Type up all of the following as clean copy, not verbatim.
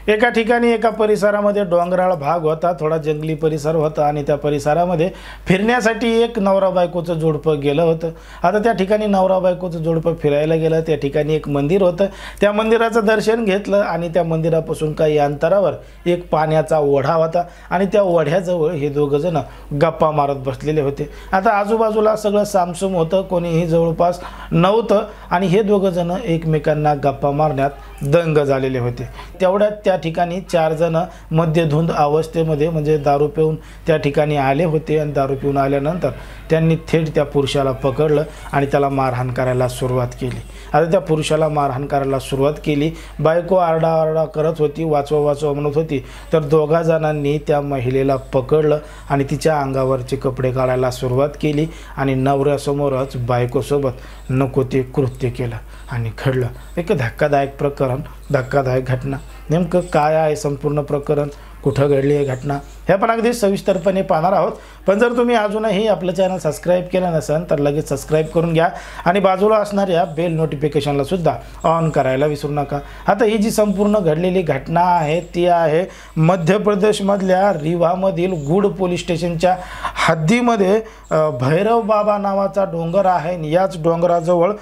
एका ठिकाणी एका परिसरामध्ये डोंगराळ भाग होता, थोडा जंगली परिसर होता आणि त्या परिसरामध्ये फिरण्यासाठी एक नवरा बायकोचं जोडपं गेलं होतं। आता त्या ठिकाणी नवरा बायकोचं जोडपं फिरायला गेलं। त्या ठिकाणी एक मंदिर होतं, त्या मंदिराचं दर्शन घेतलं आणि त्या मंदिरापासून काही अंतरावर एक पाण्याचा ओढा होता आणि त्या ओढ्याजवळ हे दोघं जण गप्पा मारत बसलेले होते। आता आजूबाजूला सगळं सामसूम होतं, कोणीही जवळपास नव्हतं आणि हे दोघं जण एकमेकांना गप्पा मारण्यात दंग झालेले होते। तेवढ्यात त्या ठिकाणी 4 जण मद्यधुंद अवस्थेमध्ये म्हणजे दारू पिऊन त्या ठिकाणी आले होते आणि दारू पिऊन आल्यानंतर त्यांनी थेट त्या पुरुषाला पकडलं आणि त्याला मारहाण करायला सुरुवात केली। आता त्या पुरुषाला मारहाण करायला सुरुवात केली, बायको आरडाओरडा करत होती, वाचवा वाचवा म्हणत होती, तर दोघा जणांनी त्या महिलेला पकडलं आणि तिच्या अंगावरचे कपडे काढायला सुरुवात केली आणि नवऱ्यासमोरच बायकोसोबत नको ते कृत्य केलं आणि घडलं एक धक्कादायक प्रकरण, धक्कादायक घटना। नेमकं काय आहे संपूर्ण प्रकरण, कुठं घडली आहे घटना, हे आपण अगदी सविस्तरपणे पाहणार आहोत। पण जर तुम्ही अजूनही आपलं चॅनल सबस्क्राईब केलं नसेल तर लगेच सबस्क्राईब करून घ्या आणि बाजूला असणाऱ्या बेल नोटिफिकेशनला सुद्धा ऑन करायला विसरू नका। आता ही जी संपूर्ण घडलेली घटना आहे ती आहे मध्य प्रदेशमधल्या रीवामधील गुड पोलीस स्टेशनच्या हद्दीमध्ये भैरव बाबा नावाचा डोंगर आहे। याच डोंगराजवळ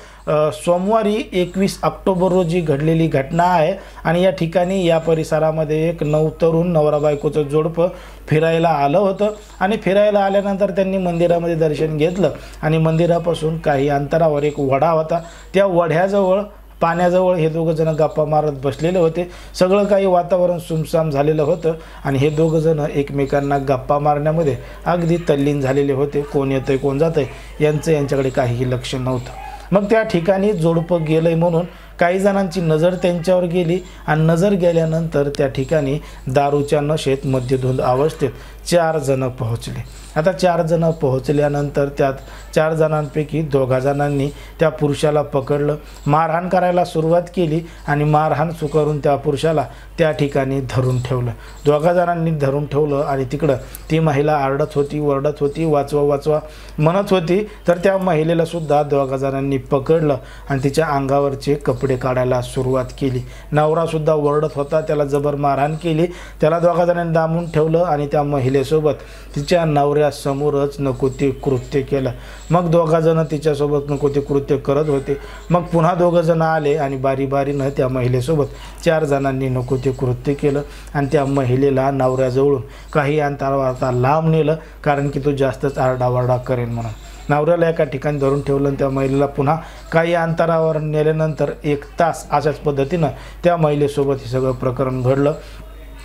सोमवारी 21 ऑक्टोबर रोजी घडलेली घटना आहे आणि या ठिकाणी या परिसरामध्ये एक तरुण नवरा बायकोचं जोडपं फिरायला आलं होतं आणि फिरायला आल्यानंतर त्यांनी मंदिरामध्ये दर्शन घेतलं आणि मंदिरापासून काही अंतरावर एक ओढा होता, त्या ओढ्याजवळ पाण्याजवळ हे दोघं जण गप्पा मारत बसलेले होते। सगळं काही वातावरण सुमसाम झालेलं होतं आणि हे दोघं जण एकमेकांना गप्पा मारण्यामध्ये अगदी तल्लीन झालेले होते। कोण येतंय कोण जातंय यांच्याकडे काहीही लक्ष नव्हतं। मग त्या ठिकाणी जोडपं गेलंय म्हणून काही जणांची नजर त्यांच्यावर गेली आणि नजर गेल्यानंतर त्या ठिकाणी दारूच्या नशेत मद्यधुंद अवस्थेत 4 जण पोहोचले। आता 4 जण पोहोचल्यानंतर त्यात 4 जणांपैकी 2 जणांनी त्या पुरुषाला पकडलं, मारहाण करायला सुरुवात केली आणि मारहाण करून त्या पुरुषाला त्या ठिकाणी धरून ठेवलं। 2 जणांनी धरून ठेवलं आणि तिकडं ती महिला आरडत होती, ओरडत होती, वाचवा वाचवा म्हणत होती, तर त्या महिलेला सुद्धा 2 जणांनी पकडलं आणि तिच्या अंगावरचे कपडे काढायला सुरुवात केली। नवरा सुद्धा ओरडत होता, त्याला जबर मारहाण केली, त्याला 2 जणांनी दामून ठेवलं आणि त्या महिलेसोबत तिच्या नवऱ्यासमोरच नको ते कृत्य केलं। मग 2 जण तिच्यासोबत नको ते कृत्य करत होते। मग पुन्हा 2 जण आले आणि बारी बारीनं त्या महिलेसोबत 4 जणांनी नको ते कृत्य केलं आणि त्या महिलेला नवऱ्याजवळून काही अंतरावर लांब नेलं, कारण की तो जास्तच आरडाओरडा करेन म्हणून। नवऱ्याला एका ठिकाणी धरून ठेवलं आणि त्या महिलेला पुन्हा काही अंतरावर नेल्यानंतर 1 तास अशाच पद्धतीनं त्या महिलेसोबत हे सगळं प्रकरण घडलं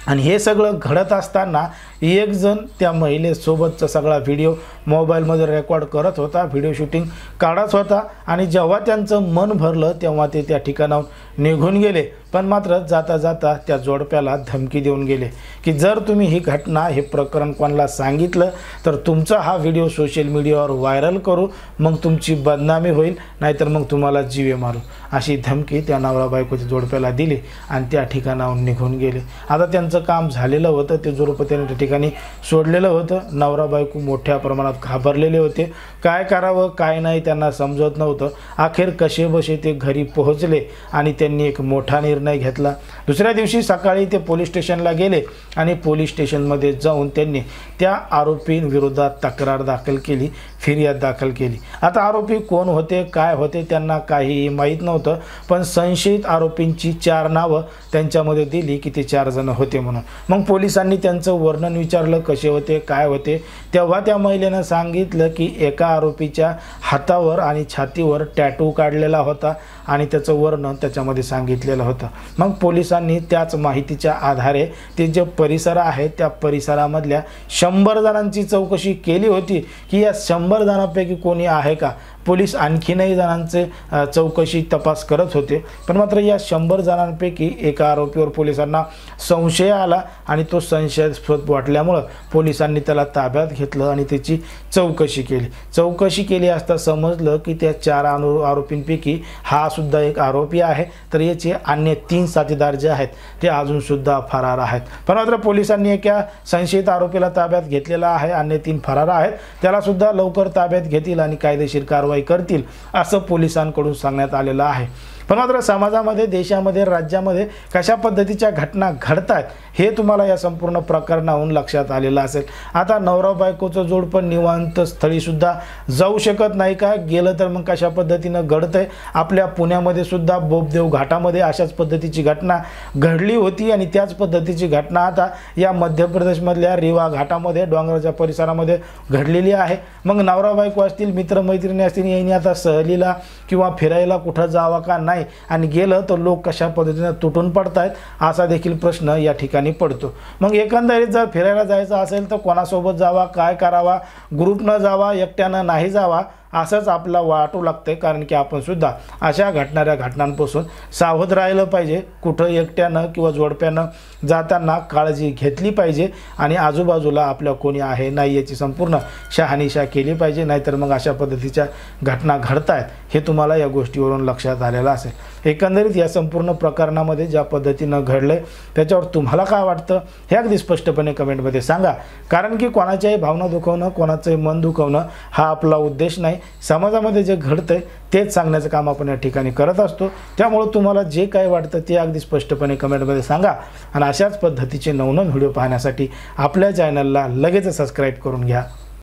आणि हे सगळं घडत असताना एक जण त्या महिलेसोबतचा सगळा व्हिडिओ मोबाईलमध्ये रेकॉर्ड करत होता, व्हिडिओ शूटिंग काढत होता आणि जेव्हा त्यांचं मन भरलं तेव्हा ते त्या ठिकाणाहून निघून गेले। पण मात्र जाता जाता त्या जोडप्याला धमकी देऊन गेले की जर तुम्ही ही घटना हे प्रकरण कोणाला सांगितलं तर तुमचा हा व्हिडिओ सोशल मीडियावर व्हायरल करू, मग तुमची बदनामी होईल, नाहीतर मग तुम्हाला जीवे मारू, अशी धमकी त्या नवरा बायकोच्या जोडप्याला दिली आणि त्या ठिकाणाहून निघून गेले। आता त्यांचं काम झालेलं होतं, ते जोडपं त्याने त्या ठिकाणी सोडलेलं होतं। नवरा बायको मोठ्या प्रमाणात घाबरलेले होते, काय करावं काय नाही त्यांना समजत नव्हतं। अखेर कसेबसे ते घरी पोहोचले आणि त्यांनी एक मोठा निर्णय घेतला। दुसऱ्या दिवशी सकाळी ते पोलीस स्टेशनला गेले आणि पोलीस स्टेशनमध्ये जाऊन त्यांनी त्या आरोपींविरोधात तक्रार दाखल केली, फिर्याद दाखल केली। आता आरोपी कोण होते काय होते त्यांना काहीही माहीत नव्हतं, पण संशयित आरोपींची 4 नावं त्यांच्यामध्ये दिली की ते 4 जण होते म्हणून। मग पोलिसांनी त्यांचं वर्णन विचारलं, कसे होते काय होते, तेव्हा त्या महिलेनं सांगितलं की एका आरोपीच्या हातावर आणि छातीवर टॅटू काढलेला होता आणि त्याचं वर्णन त्याच्यामध्ये सांगितलेलं होतं। मग पोलिसांनी त्याच माहितीच्या आधारे ते जे परिसर आहे त्या परिसरामधल्या 100 जणांची चौकशी केली होती की या 100 जणांपैकी कोणी आहे का। पोलीस आणखीनही जणांचे चौकशी तपास करत होते, पण मात्र या 100 जणांपैकी एका आरोपीवर पोलिसांना संशय आला आणि तो संशयास्पद वाटल्यामुळं पोलिसांनी त्याला ताब्यात घेतलं आणि त्याची चौकशी केली असता समजलं की त्या 4 आरोपींपैकी हा सुद्धा एक आरोपी आहे, तर याचे अन्य 3 साथीदार जे आहेत ते अजून सुद्धा फरार आहेत। पण मात्र पोलिसांनी एका संशयित आरोपीला ताब्यात घेतलेला आहे, अन्य 3 फरार आहेत, त्याला सुद्धा लवकर ताब्यात घेतील आणि कायदेशीर कारवाई कारवाई करतील असं पोलिसांकडून सांगण्यात आलेलं आहे। पण मात्र समाजामध्ये, देशामध्ये, राज्यामध्ये कशा पद्धतीच्या घटना घडतात हे तुम्हाला या संपूर्ण प्रकरणावरून लक्षात आलेलं असेल। आता नवरा बायकोचं जोडपं निवांत स्थळी सुद्धा जाऊ शकत नाही का? गेलं तर मग कशा पद्धतीनं घडतंय? आपल्या पुण्यामध्ये सुद्धा बोपदेव घाटामध्ये अशाच पद्धतीची घटना घडली होती आणि त्याच पद्धतीची घटना आता या मध्य प्रदेशमधल्या रीवा घाटामध्ये डोंगराच्या परिसरामध्ये घडलेली आहे। मग नवरा बायको असतील, मित्रमैत्रिणी असतील, यांनी आता सहलीला किंवा फिरायला कुठं जावा का नाही आणि गेलं तर लोक कशा पद्धतीने तुटून पडतायत असा देखील प्रश्न या ठिकाणी पडतो। मग एकंदरीत जर फिरायला जायचं असेल तर कोणासोबत जावा, काय करावा, ग्रुपनं जावा, एकट्यानं नाही जावा असंच आपला वाटू लागतंय। कारण की आपण सुद्धा अशा घडणाऱ्या घटनांपासून सावध राहिलं पाहिजे। कुठं एकट्यानं किंवा जोडप्यानं जाताना काळजी घेतली पाहिजे आणि आजूबाजूला आपल्या कोणी आहे नाही याची संपूर्ण शहानिशा केली पाहिजे। नाहीतर मग अशा पद्धतीच्या घटना घडतायत हे तुम्हाला या गोष्टीवरून लक्षात आलेलं असेल। एकंदरीत या संपूर्ण प्रकरणामध्ये ज्या पद्धतीनं घडलंय त्याच्यावर तुम्हाला काय वाटतं हे अगदी स्पष्टपणे कमेंटमध्ये सांगा। कारण की कोणाच्याही भावना दुखवणं, कोणाचंही मन दुखवणं हा आपला उद्देश नाही। समाजामध्ये जे घडतंय तेच सांगण्याचं काम आपण या ठिकाणी करत असतो। त्यामुळे तुम्हाला जे काय वाटतं ते अगदी स्पष्टपणे कमेंटमध्ये सांगा आणि अशाच पद्धतीचे नवनवीन व्हिडिओ पाहण्यासाठी आपल्या चॅनलला लगेच सबस्क्राईब करून घ्या।